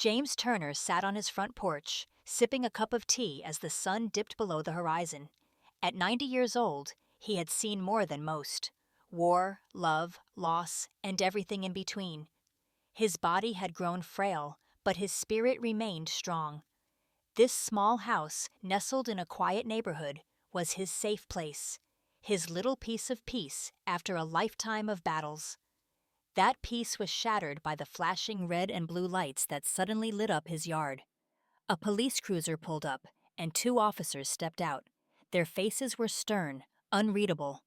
James Turner sat on his front porch, sipping a cup of tea as the sun dipped below the horizon. At 90 years old, he had seen more than most: war, love, loss, and everything in between. His body had grown frail, but his spirit remained strong. This small house, nestled in a quiet neighborhood, was his safe place, his little piece of peace after a lifetime of battles. That peace was shattered by the flashing red and blue lights that suddenly lit up his yard. A police cruiser pulled up, and two officers stepped out. Their faces were stern, unreadable.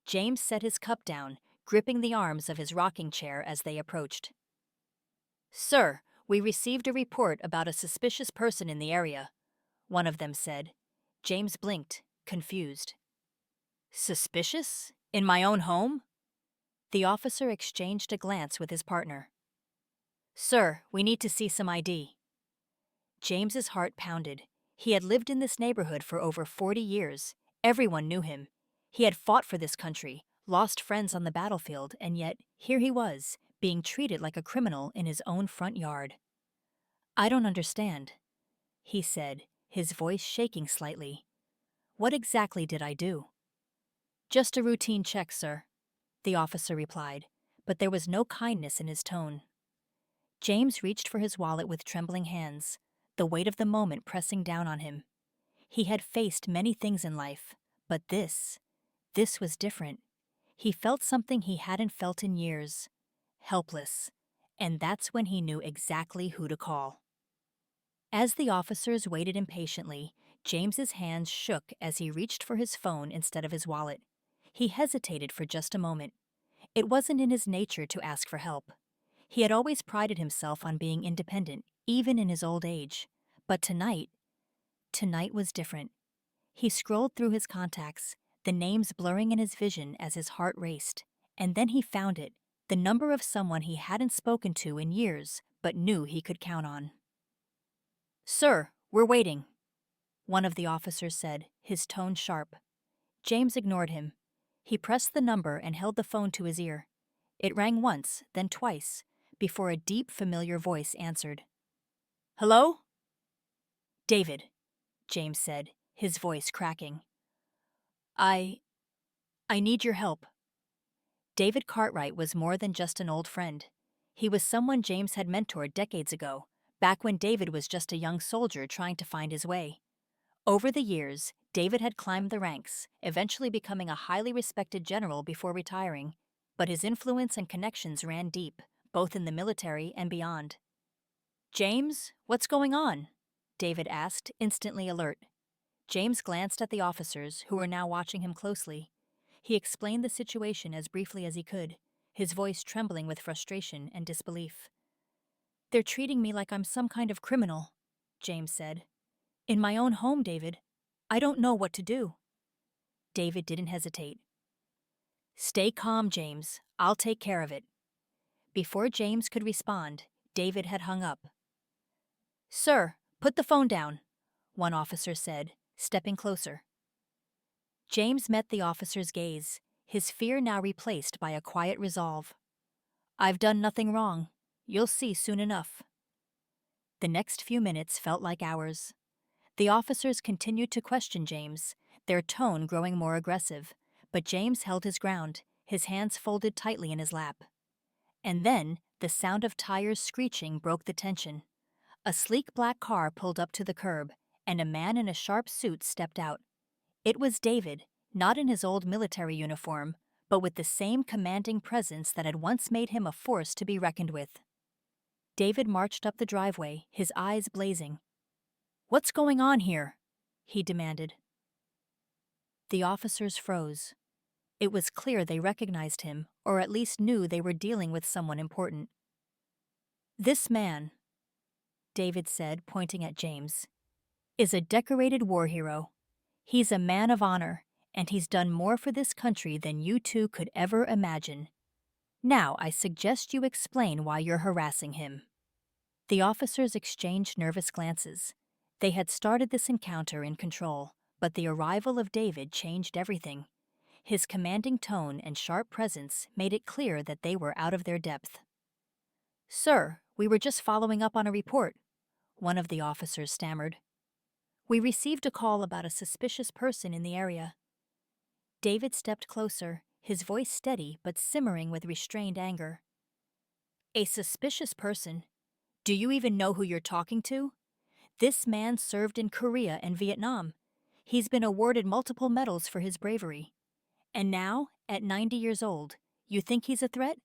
James set his cup down, gripping the arms of his rocking chair as they approached. "Sir, we received a report about a suspicious person in the area," one of them said. James blinked, confused. "Suspicious? In my own home?" The officer exchanged a glance with his partner. "Sir, we need to see some ID." James's heart pounded. He had lived in this neighborhood for over 40 years. Everyone knew him. He had fought for this country, lost friends on the battlefield, and yet here he was, being treated like a criminal in his own front yard. "I don't understand," he said, his voice shaking slightly. "What exactly did I do?" "Just a routine check, sir," the officer replied, but there was no kindness in his tone. James reached for his wallet with trembling hands, the weight of the moment pressing down on him. He had faced many things in life, but this was different. He felt something he hadn't felt in years: helpless, and that's when he knew exactly who to call. As the officers waited impatiently, James's hands shook as he reached for his phone instead of his wallet. He hesitated for just a moment. It wasn't in his nature to ask for help. He had always prided himself on being independent, even in his old age. But tonight was different. He scrolled through his contacts, the names blurring in his vision as his heart raced. And then he found it, the number of someone he hadn't spoken to in years, but knew he could count on. "Sir, we're waiting," one of the officers said, his tone sharp. James ignored him. He pressed the number and held the phone to his ear. It rang once, then twice, before a deep, familiar voice answered. "Hello?" "David," James said, his voice cracking. I need your help." David Cartwright was more than just an old friend. He was someone James had mentored decades ago, back when David was just a young soldier trying to find his way. Over the years, David had climbed the ranks, eventually becoming a highly respected general before retiring, but his influence and connections ran deep, both in the military and beyond. "James, what's going on?" David asked, instantly alert. James glanced at the officers, who were now watching him closely. He explained the situation as briefly as he could, his voice trembling with frustration and disbelief. "They're treating me like I'm some kind of criminal," James said. "In my own home, David. I don't know what to do." David didn't hesitate. "Stay calm, James. I'll take care of it." Before James could respond, David had hung up. "Sir, put the phone down," one officer said, stepping closer. James met the officer's gaze, his fear now replaced by a quiet resolve. "I've done nothing wrong. You'll see soon enough." The next few minutes felt like hours. The officers continued to question James, their tone growing more aggressive, but James held his ground, his hands folded tightly in his lap. And then, the sound of tires screeching broke the tension. A sleek black car pulled up to the curb, and a man in a sharp suit stepped out. It was David, not in his old military uniform, but with the same commanding presence that had once made him a force to be reckoned with. David marched up the driveway, his eyes blazing. "What's going on here?" he demanded. The officers froze. It was clear they recognized him, or at least knew they were dealing with someone important. "This man," David said, pointing at James, "is a decorated war hero. He's a man of honor, and he's done more for this country than you two could ever imagine. Now I suggest you explain why you're harassing him." The officers exchanged nervous glances. They had started this encounter in control, but the arrival of David changed everything. His commanding tone and sharp presence made it clear that they were out of their depth. "Sir, We were just following up on a report, one of the officers stammered. We received a call about a suspicious person in the area. David stepped closer, his voice steady but simmering with restrained anger. A suspicious person? Do you even know who you're talking to? This man served in Korea and Vietnam. He's been awarded multiple medals for his bravery. And now, at 90 years old, you think he's a threat?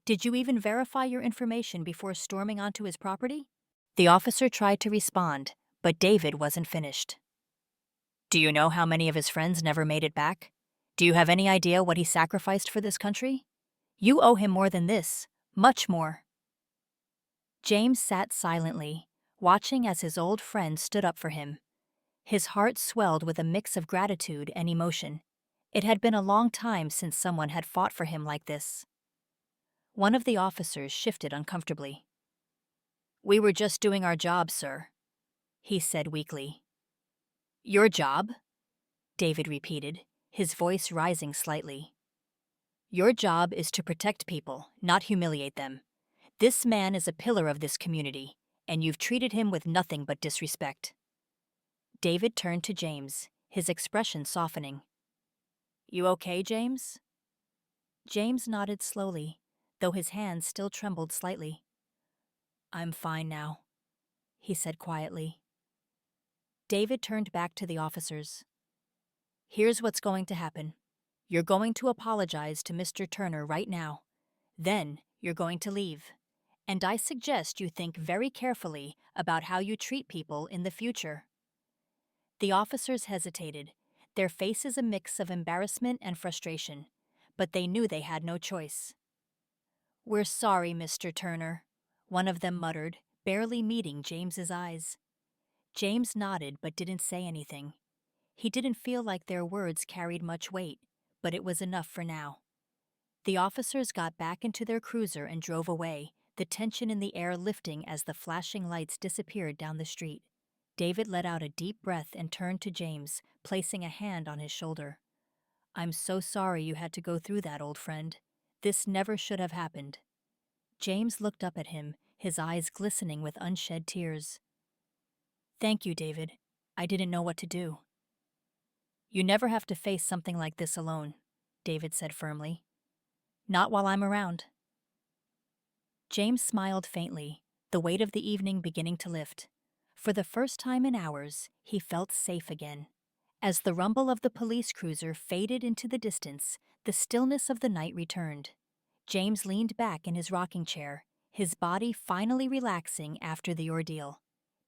Did you even verify your information before storming onto his property? The officer tried to respond, but David wasn't finished. Do you know how many of his friends never made it back? Do you have any idea what he sacrificed for this country? You owe him more than this, much more. James sat silently, watching as his old friend stood up for him. His heart swelled with a mix of gratitude and emotion. It had been a long time since someone had fought for him like this. One of the officers shifted uncomfortably. We were just doing our job, sir, he said weakly. Your job? David repeated, his voice rising slightly. Your job is to protect people, not humiliate them. This man is a pillar of this community, and you've treated him with nothing but disrespect. David turned to James, his expression softening. You okay, James? James nodded slowly, though his hands still trembled slightly. I'm fine now, he said quietly. David turned back to the officers. Here's what's going to happen. You're going to apologize to Mr. Turner right now. Then you're going to leave. And I suggest you think very carefully about how you treat people in the future. The officers hesitated, their faces a mix of embarrassment and frustration, but they knew they had no choice. We're sorry, Mr. Turner, one of them muttered, barely meeting James's eyes. James nodded but didn't say anything. He didn't feel like their words carried much weight, but it was enough for now. The officers got back into their cruiser and drove away, the tension in the air lifting as the flashing lights disappeared down the street. David let out a deep breath and turned to James, placing a hand on his shoulder. I'm so sorry you had to go through that, old friend. This never should have happened. James looked up at him, his eyes glistening with unshed tears. Thank you, David. I didn't know what to do. You never have to face something like this alone, David said firmly. Not while I'm around. James smiled faintly, the weight of the evening beginning to lift. For the first time in hours, he felt safe again. As the rumble of the police cruiser faded into the distance, the stillness of the night returned. James leaned back in his rocking chair, his body finally relaxing after the ordeal.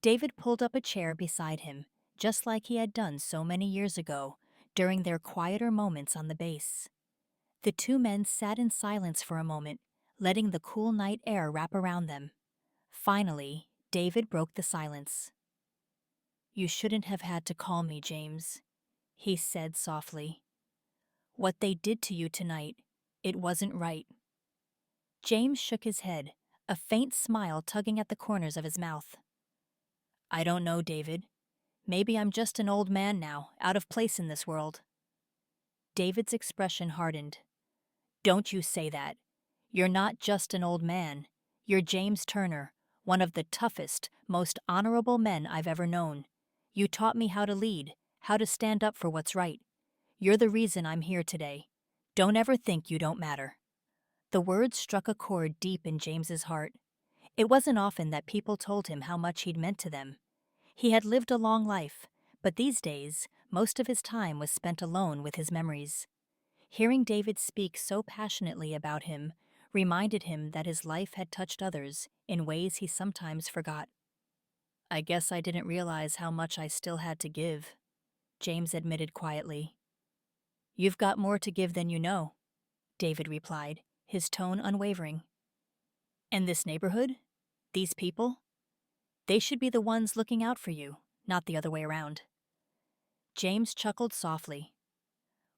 David pulled up a chair beside him, just like he had done so many years ago, during their quieter moments on the base. The two men sat in silence for a moment, letting the cool night air wrap around them. Finally, David broke the silence. You shouldn't have had to call me, James, he said softly. What they did to you tonight, it wasn't right. James shook his head, a faint smile tugging at the corners of his mouth. I don't know, David. Maybe I'm just an old man now, out of place in this world. David's expression hardened. Don't you say that. You're not just an old man. You're James Turner, one of the toughest, most honorable men I've ever known. You taught me how to lead, how to stand up for what's right. You're the reason I'm here today. Don't ever think you don't matter. The words struck a chord deep in James's heart. It wasn't often that people told him how much he'd meant to them. He had lived a long life, but these days, most of his time was spent alone with his memories. Hearing David speak so passionately about him reminded him that his life had touched others in ways he sometimes forgot. I guess I didn't realize how much I still had to give, James admitted quietly. You've got more to give than you know, David replied, his tone unwavering. And this neighborhood? These people? They should be the ones looking out for you, not the other way around. James chuckled softly.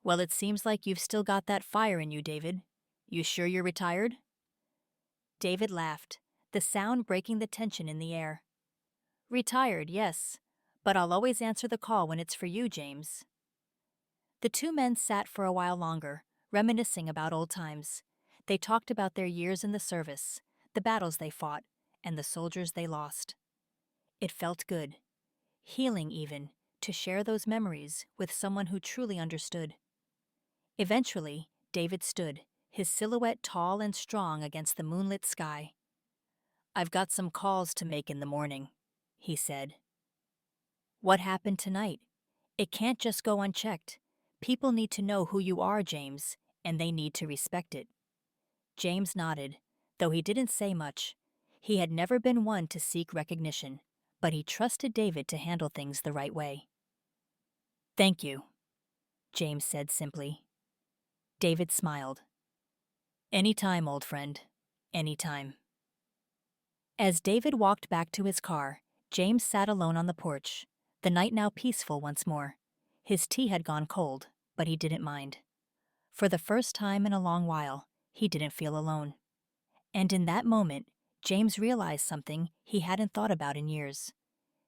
Well, it seems like you've still got that fire in you, David. You sure you're retired? David laughed, the sound breaking the tension in the air. Retired, yes, but I'll always answer the call when it's for you, James. The two men sat for a while longer, reminiscing about old times. They talked about their years in the service, the battles they fought, and the soldiers they lost. It felt good, healing even, to share those memories with someone who truly understood. Eventually, David stood, his silhouette tall and strong against the moonlit sky. "I've got some calls to make in the morning," he said. "What happened tonight? It can't just go unchecked. People need to know who you are, James, and they need to respect it." James nodded, though he didn't say much. He had never been one to seek recognition, but he trusted David to handle things the right way. "Thank you," James said simply. David smiled. "Any time, old friend. Any time." As David walked back to his car, James sat alone on the porch, the night now peaceful once more. His tea had gone cold, but he didn't mind. For the first time in a long while, he didn't feel alone. And in that moment, James realized something he hadn't thought about in years.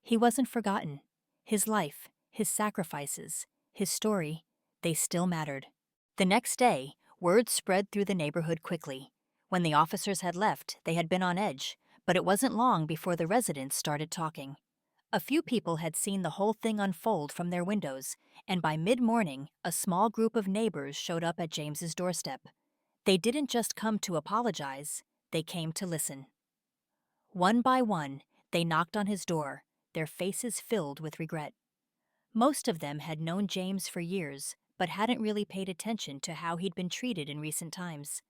He wasn't forgotten. His life, his sacrifices, his story, they still mattered. The next day, word spread through the neighborhood quickly. When the officers had left, they had been on edge, but it wasn't long before the residents started talking. A few people had seen the whole thing unfold from their windows, and by mid-morning, a small group of neighbors showed up at James's doorstep. They didn't just come to apologize, they came to listen. One by one, they knocked on his door, their faces filled with regret. Most of them had known James for years, but hadn't really paid attention to how he'd been treated in recent times.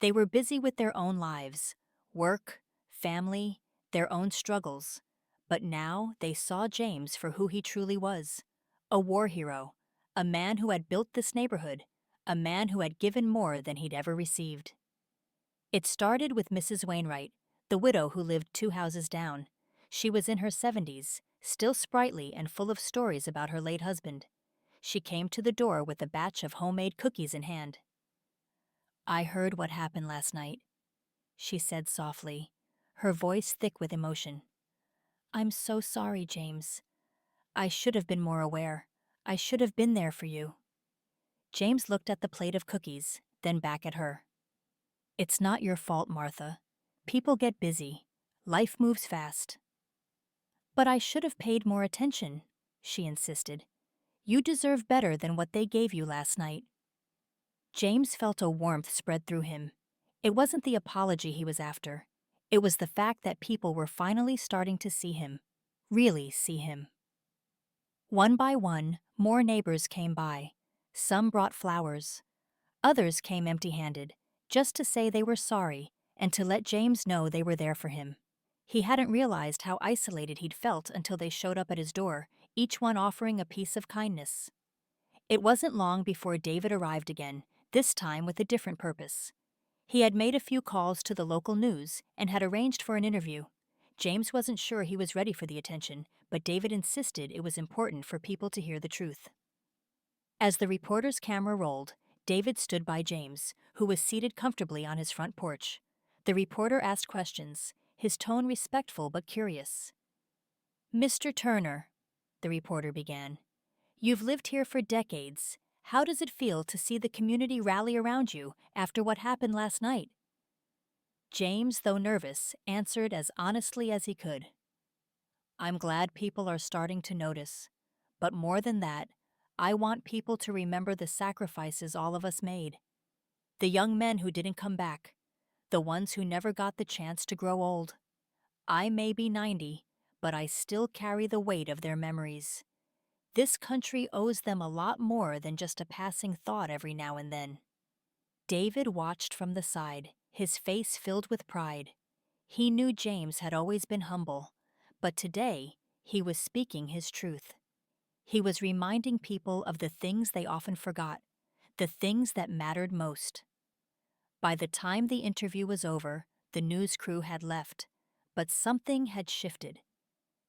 They were busy with their own lives, work, family, their own struggles. But now they saw James for who he truly was: a war hero, a man who had built this neighborhood, a man who had given more than he'd ever received. It started with Mrs. Wainwright, the widow who lived 2 houses down. She was in her 70s, still sprightly and full of stories about her late husband. She came to the door with a batch of homemade cookies in hand. "I heard what happened last night," she said softly, her voice thick with emotion. "I'm so sorry, James. I should have been more aware. I should have been there for you." James looked at the plate of cookies, then back at her. "It's not your fault, Martha. People get busy. Life moves fast." "But I should have paid more attention," she insisted. "You deserve better than what they gave you last night." James felt a warmth spread through him. It wasn't the apology he was after. It was the fact that people were finally starting to see him. Really see him. One by one, more neighbors came by. Some brought flowers. Others came empty-handed, just to say they were sorry and to let James know they were there for him. He hadn't realized how isolated he'd felt until they showed up at his door, each one offering a piece of kindness. It wasn't long before David arrived again, this time with a different purpose. He had made a few calls to the local news and had arranged for an interview. James wasn't sure he was ready for the attention, but David insisted it was important for people to hear the truth. As the reporter's camera rolled, David stood by James, who was seated comfortably on his front porch. The reporter asked questions, his tone respectful but curious. "Mr. Turner," the reporter began, "you've lived here for decades. How does it feel to see the community rally around you after what happened last night?" James, though nervous, answered as honestly as he could. "I'm glad people are starting to notice. But more than that, I want people to remember the sacrifices all of us made. The young men who didn't come back. The ones who never got the chance to grow old. I may be 90, but I still carry the weight of their memories. This country owes them a lot more than just a passing thought every now and then." David watched from the side, his face filled with pride. He knew James had always been humble, but today he was speaking his truth. He was reminding people of the things they often forgot, the things that mattered most. By the time the interview was over, the news crew had left, but something had shifted.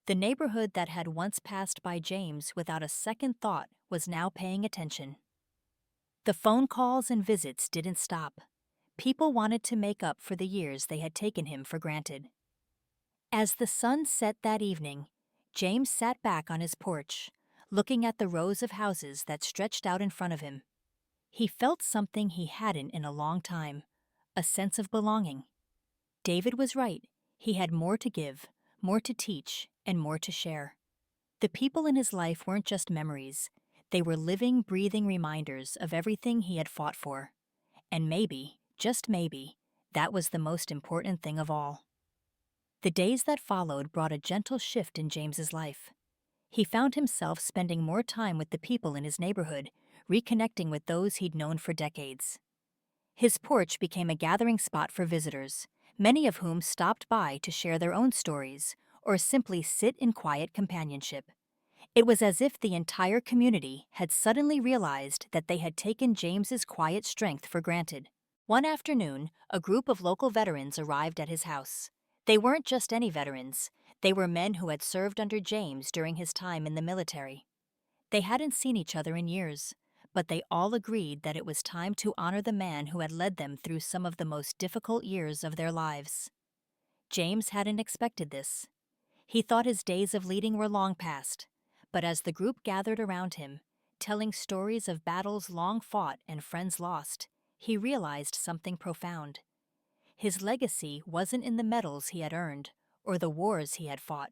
The neighborhood that had once passed by James without a second thought was now paying attention. The phone calls and visits didn't stop. People wanted to make up for the years they had taken him for granted. As the sun set that evening, James sat back on his porch, looking at the rows of houses that stretched out in front of him. He felt something he hadn't in a long time, a sense of belonging. David was right. He had more to give, more to teach, and more to share. The people in his life weren't just memories, they were living, breathing reminders of everything he had fought for. And maybe, just maybe, that was the most important thing of all. The days that followed brought a gentle shift in James's life. He found himself spending more time with the people in his neighborhood, reconnecting with those he'd known for decades. His porch became a gathering spot for visitors, many of whom stopped by to share their own stories or simply sit in quiet companionship. It was as if the entire community had suddenly realized that they had taken James's quiet strength for granted. One afternoon, a group of local veterans arrived at his house. They weren't just any veterans, they were men who had served under James during his time in the military. They hadn't seen each other in years, but they all agreed that it was time to honor the man who had led them through some of the most difficult years of their lives. James hadn't expected this. He thought his days of leading were long past, but as the group gathered around him, telling stories of battles long fought and friends lost, he realized something profound. His legacy wasn't in the medals he had earned or the wars he had fought.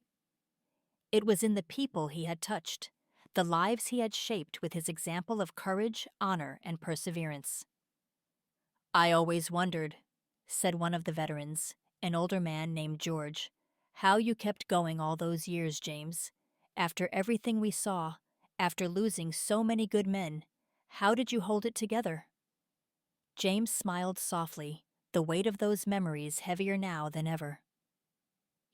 It was in the people he had touched, the lives he had shaped with his example of courage, honor, and perseverance. "I always wondered," said one of the veterans, an older man named George, "how you kept going all those years, James. After everything we saw, after losing so many good men, how did you hold it together?" James smiled softly, the weight of those memories heavier now than ever.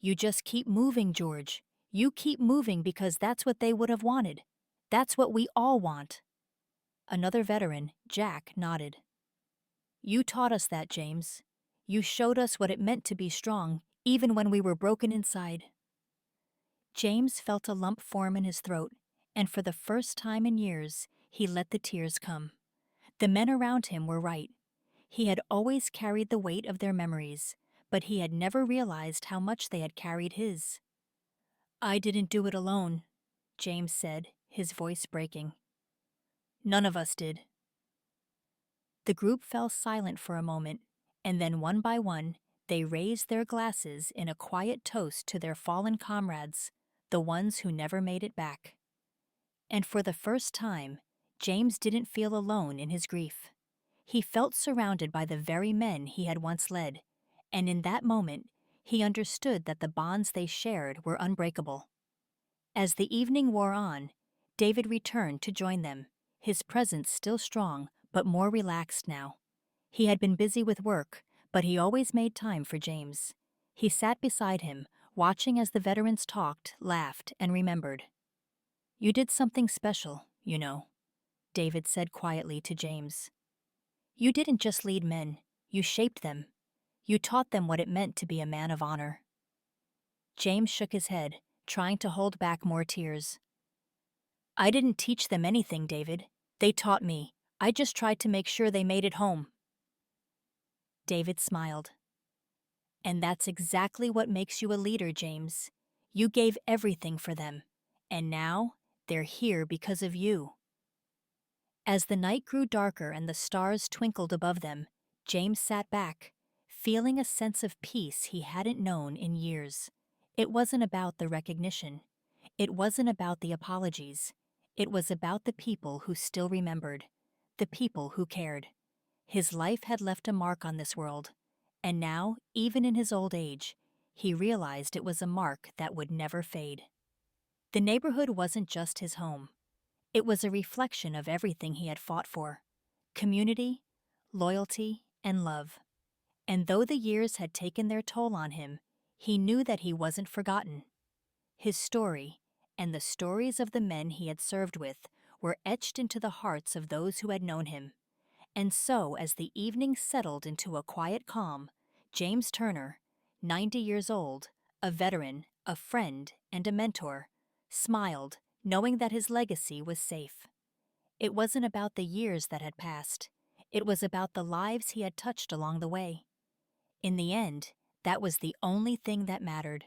"You just keep moving, George. You keep moving because that's what they would have wanted. That's what we all want." Another veteran, Jack, nodded. "You taught us that, James. You showed us what it meant to be strong, even when we were broken inside." James felt a lump form in his throat, and for the first time in years, he let the tears come. The men around him were right. He had always carried the weight of their memories, but he had never realized how much they had carried his. "I didn't do it alone," James said, his voice breaking. "None of us did." The group fell silent for a moment, and then one by one, they raised their glasses in a quiet toast to their fallen comrades, the ones who never made it back. And for the first time, James didn't feel alone in his grief. He felt surrounded by the very men he had once led, and in that moment, he understood that the bonds they shared were unbreakable. As the evening wore on, David returned to join them, his presence still strong, but more relaxed now. He had been busy with work, but he always made time for James. He sat beside him, watching as the veterans talked, laughed, and remembered. "You did something special, you know," David said quietly to James. "You didn't just lead men, you shaped them. You taught them what it meant to be a man of honor." James shook his head, trying to hold back more tears. "I didn't teach them anything, David. They taught me. I just tried to make sure they made it home." David smiled. "And that's exactly what makes you a leader, James. You gave everything for them, and now they're here because of you." As the night grew darker and the stars twinkled above them, James sat back, feeling a sense of peace he hadn't known in years. It wasn't about the recognition. It wasn't about the apologies. It was about the people who still remembered, the people who cared. His life had left a mark on this world, and now, even in his old age, he realized it was a mark that would never fade. The neighborhood wasn't just his home. It was a reflection of everything he had fought for: community, loyalty, and love. And though the years had taken their toll on him, he knew that he wasn't forgotten. His story, and the stories of the men he had served with, were etched into the hearts of those who had known him. And so, as the evening settled into a quiet calm, James Turner, 90 years old, a veteran, a friend, and a mentor, smiled, knowing that his legacy was safe. It wasn't about the years that had passed. It was about the lives he had touched along the way. In the end, that was the only thing that mattered.